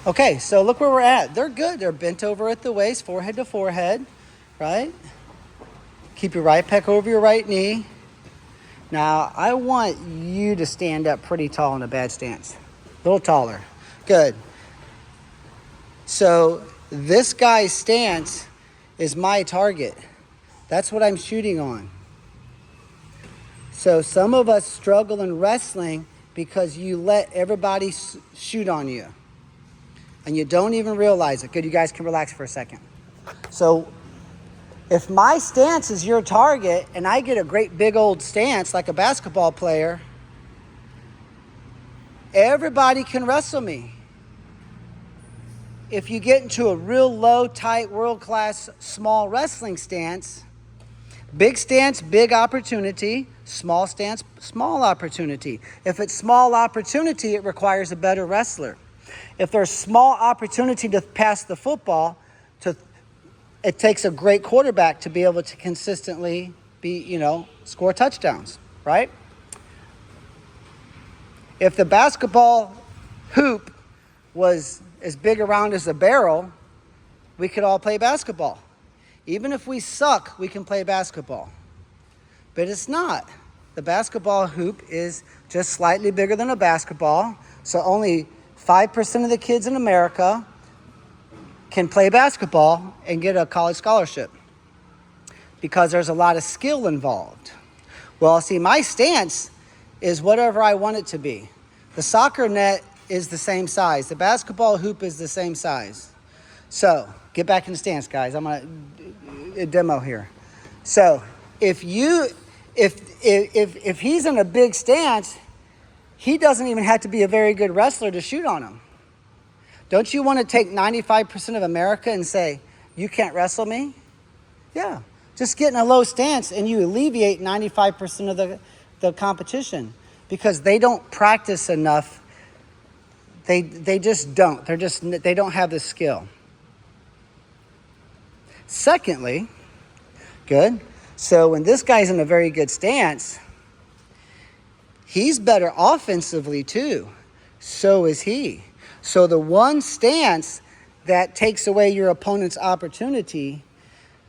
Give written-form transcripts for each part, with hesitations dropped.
Okay, so look where we're at. They're good. They're bent over at the waist, forehead to forehead, right? Keep your right pec over your right knee. Now, I want you to stand up pretty tall in a bad stance. A little taller. Good. So this guy's stance is my target. That's what I'm shooting on. So some of us struggle in wrestling because you let everybody shoot on you. And you don't even realize it. Good, you guys can relax for a second. So if my stance is your target and I get a great big old stance like a basketball player, everybody can wrestle me. If you get into a real low, tight, world-class, small wrestling stance, big stance, big opportunity. Small stance, small opportunity. If it's small opportunity, it requires a better wrestler. If there's small opportunity to pass the football, it takes a great quarterback to be able to consistently score touchdowns, right? If the basketball hoop was as big around as a barrel, we could all play basketball. Even if we suck, we can play basketball. But it's not. The basketball hoop is just slightly bigger than a basketball, so only 5% of the kids in America can play basketball and get a college scholarship because there's a lot of skill involved. Well, see, my stance is whatever I want it to be. The soccer net is the same size. The basketball hoop is the same size. So, get back in the stance, guys. I'm going to demo here. So, if he's in a big stance, he doesn't even have to be a very good wrestler to shoot on him. Don't you want to take 95% of America and say, you can't wrestle me? Yeah. Just get in a low stance and you alleviate 95% of the competition because they don't practice enough. They just don't. They don't have the skill. Secondly, good. So when this guy's in a very good stance, he's better offensively too. So is he. So the one stance that takes away your opponent's opportunity,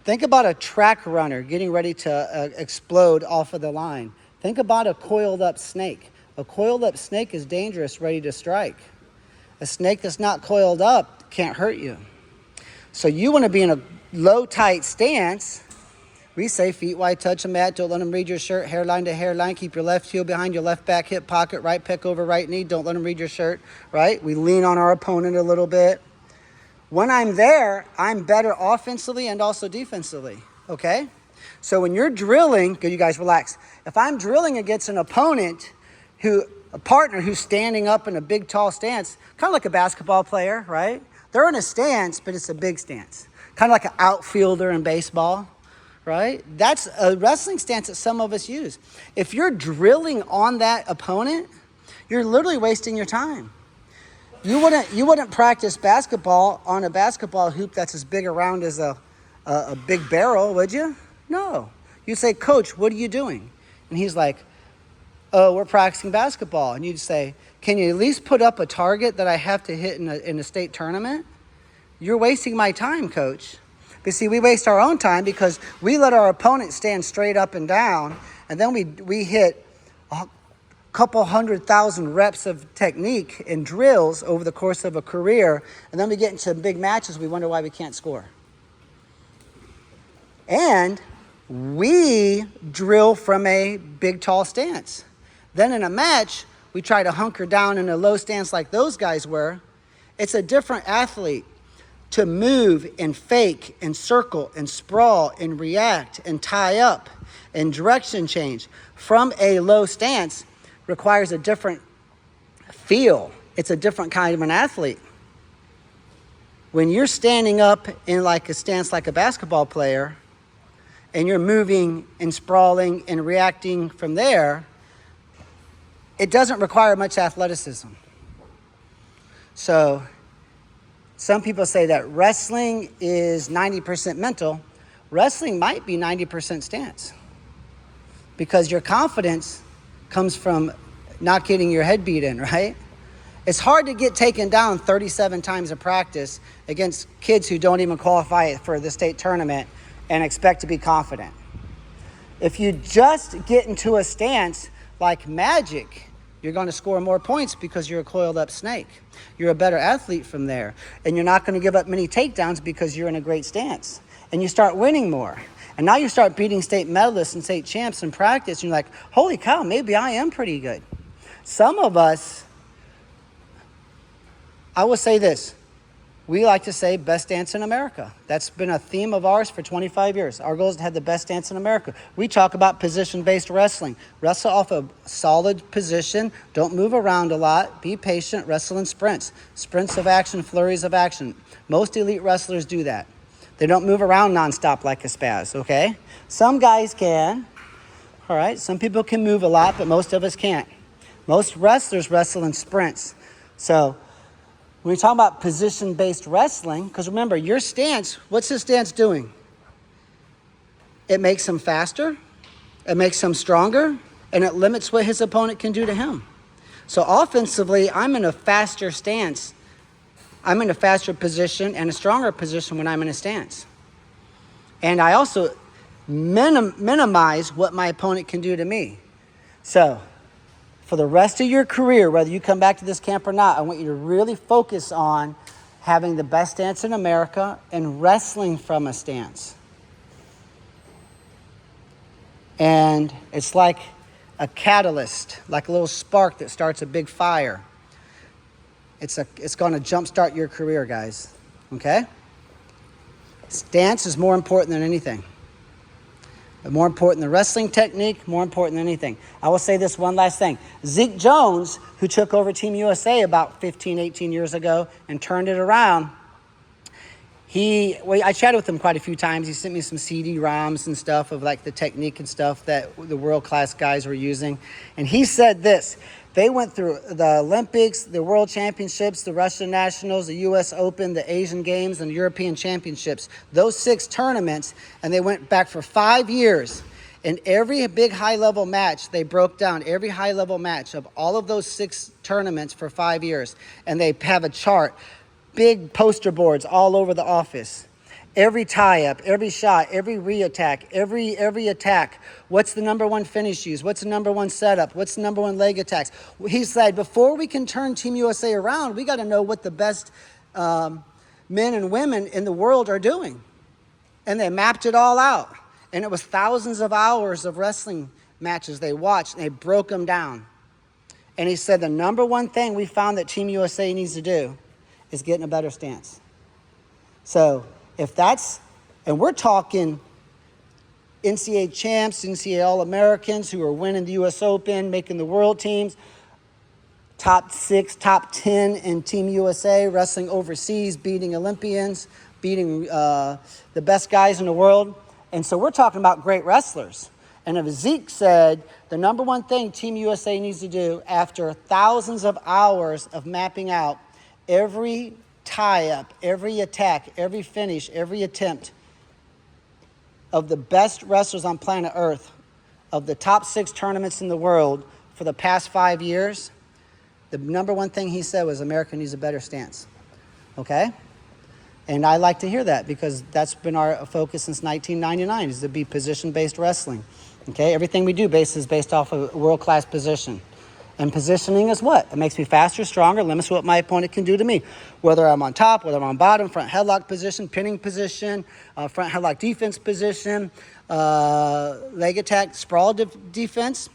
think about a track runner getting ready to explode off of the line. Think about a coiled up snake. A coiled up snake is dangerous, ready to strike. A snake that's not coiled up can't hurt you. So you want to be in a low, tight stance. We say feet wide, touch the mat, don't let them read your shirt, hairline to hairline, keep your left heel behind your left back hip pocket, right pec over right knee, don't let them read your shirt, right? We lean on our opponent a little bit. When I'm there, I'm better offensively and also defensively, okay? So when you're drilling, good, you guys relax. If I'm drilling against an opponent, a partner who's standing up in a big, tall stance, kind of like a basketball player, right? They're in a stance, but it's a big stance. Kind of like an outfielder in baseball. Right? That's a wrestling stance that some of us use. If you're drilling on that opponent, you're literally wasting your time. You wouldn't practice basketball on a basketball hoop that's as big around as a big barrel, would you? No. You'd say, Coach, what are you doing? And he's like, oh, we're practicing basketball. And you'd say, can you at least put up a target that I have to hit in a state tournament? You're wasting my time, Coach. But see, we waste our own time because we let our opponent stand straight up and down, and then we hit a couple 100,000 reps of technique and drills over the course of a career, and then we get into big matches, we wonder why we can't score. And we drill from a big, tall stance. Then in a match, we try to hunker down in a low stance like those guys were. It's a different athlete. To move and fake and circle and sprawl and react and tie up and direction change from a low stance requires a different feel. It's a different kind of an athlete. When you're standing up in like a stance like a basketball player and you're moving and sprawling and reacting from there, it doesn't require much athleticism. So some people say that wrestling is 90% mental. Wrestling might be 90% stance because your confidence comes from not getting your head beat in, right? It's hard to get taken down 37 times a practice against kids who don't even qualify for the state tournament and expect to be confident. If you just get into a stance like magic, you're going to score more points because you're a coiled up snake. You're a better athlete from there. And you're not going to give up many takedowns because you're in a great stance. And you start winning more. And now you start beating state medalists and state champs in practice. And you're like, holy cow, maybe I am pretty good. Some of us, I will say this. We like to say best stance in America. That's been a theme of ours for 25 years. Our goal is to have the best stance in America. We talk about position-based wrestling. Wrestle off a solid position. Don't move around a lot. Be patient. Wrestle in sprints. Sprints of action, flurries of action. Most elite wrestlers do that. They don't move around nonstop like a spaz, okay? Some guys can, all right? Some people can move a lot, but most of us can't. Most wrestlers wrestle in sprints. So when we talk about position-based wrestling, because remember, your stance, what's his stance doing? It makes him faster, it makes him stronger, and it limits what his opponent can do to him. So offensively, I'm in a faster stance. I'm in a faster position and a stronger position when I'm in a stance. And I also minimize what my opponent can do to me. So for the rest of your career, whether you come back to this camp or not, I want you to really focus on having the best stance in America and wrestling from a stance. And it's like a catalyst, like a little spark that starts a big fire. It's going to jumpstart your career, guys, okay? Stance is more important than anything. More important than wrestling technique, more important than anything. I will say this one last thing. Zeke Jones, who took over Team USA about 15, 18 years ago and turned it around, I chatted with him quite a few times. He sent me some CD-ROMs and stuff of like the technique and stuff that the world-class guys were using. And he said this. They went through the Olympics, the World Championships, the Russian Nationals, the U.S. Open, the Asian Games, and the European Championships. Those 6 tournaments, and they went back for 5 years. In every big high-level match, they broke down every high-level match of all of those 6 tournaments for 5 years. And they have a chart, big poster boards all over the office. Every tie-up, every shot, every re-attack, every attack. What's the number one finish use? What's the number one setup? What's the number one leg attacks? He said, before we can turn Team USA around, we got to know what the best men and women in the world are doing. And they mapped it all out. And it was thousands of hours of wrestling matches they watched, and they broke them down. And he said, the number one thing we found that Team USA needs to do is get in a better stance. So if that's, and we're talking NCAA champs, NCAA All-Americans who are winning the U.S. Open, making the world teams, top 6, top 10 in Team USA, wrestling overseas, beating Olympians, beating the best guys in the world. And so we're talking about great wrestlers. And if Zeke said the number one thing Team USA needs to do after thousands of hours of mapping out every tie-up, every attack, every finish, every attempt of the best wrestlers on planet Earth, of the top 6 tournaments in the world for the past 5 years, the number one thing he said was America needs a better stance, okay? And I like to hear that because that's been our focus since 1999 is to be position-based wrestling, okay? Everything we do is based off of a world-class position. And positioning is what? It makes me faster, stronger, limits what my opponent can do to me. Whether I'm on top, whether I'm on bottom, front headlock position, pinning position, front headlock defense position, leg attack, sprawl defense.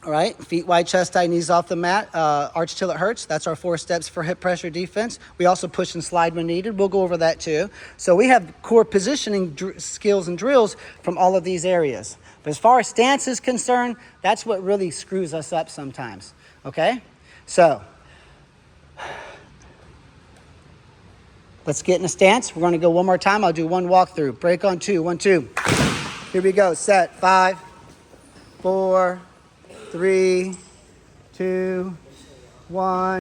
All right, feet wide, chest tight, knees off the mat, arch till it hurts. That's our 4 steps for hip pressure defense. We also push and slide when needed. We'll go over that too. So we have core positioning skills and drills from all of these areas. But as far as stance is concerned, that's what really screws us up sometimes, okay? So let's get in a stance. We're gonna go one more time. I'll do one walkthrough. Break on 2, 1, 2. Here we go, set, 5, 4, 3, 2, 1.